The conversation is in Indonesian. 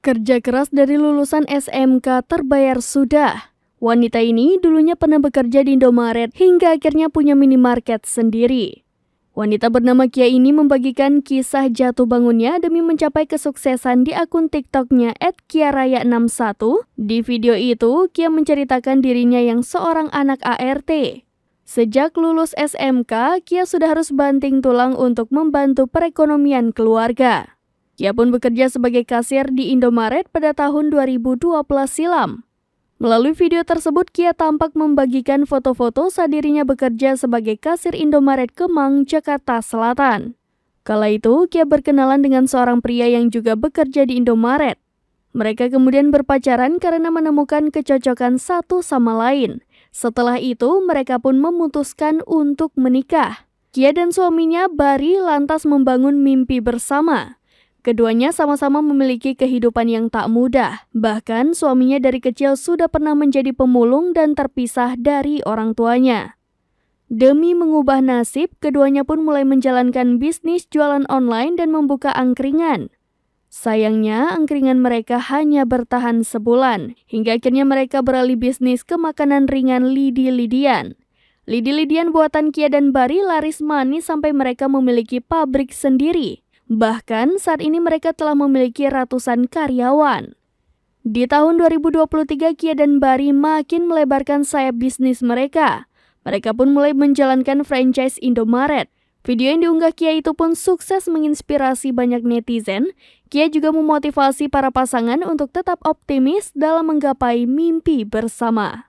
Kerja keras dari lulusan SMK terbayar sudah. Wanita ini dulunya pernah bekerja di Indomaret hingga akhirnya punya minimarket sendiri. Wanita bernama Kia ini membagikan kisah jatuh bangunnya demi mencapai kesuksesan di akun TikToknya @kiaraya61. Di video itu, Kia menceritakan dirinya yang seorang anak ART. Sejak lulus SMK, Kia sudah harus banting tulang untuk membantu perekonomian keluarga. Kia pun bekerja sebagai kasir di Indomaret pada tahun 2012 silam. Melalui video tersebut, Kia tampak membagikan foto-foto saat dirinya bekerja sebagai kasir Indomaret Kemang, Jakarta Selatan. Kala itu, Kia berkenalan dengan seorang pria yang juga bekerja di Indomaret. Mereka kemudian berpacaran karena menemukan kecocokan satu sama lain. Setelah itu, mereka pun memutuskan untuk menikah. Kia dan suaminya Bari lantas membangun mimpi bersama. Keduanya sama-sama memiliki kehidupan yang tak mudah. Bahkan suaminya dari kecil sudah pernah menjadi pemulung dan terpisah dari orang tuanya. Demi mengubah nasib, keduanya pun mulai menjalankan bisnis jualan online dan membuka angkringan. Sayangnya, angkringan mereka hanya bertahan sebulan, hingga akhirnya mereka beralih bisnis ke makanan ringan lidi-lidian. Lidi-lidian buatan Kia dan Bari laris manis sampai mereka memiliki pabrik sendiri. Bahkan saat ini mereka telah memiliki ratusan karyawan. Di tahun 2023, Kia dan Bari makin melebarkan sayap bisnis mereka. Mereka pun mulai menjalankan franchise Indomaret. Video yang diunggah Kia itu pun sukses menginspirasi banyak netizen. Kia juga memotivasi para pasangan untuk tetap optimis dalam menggapai mimpi bersama.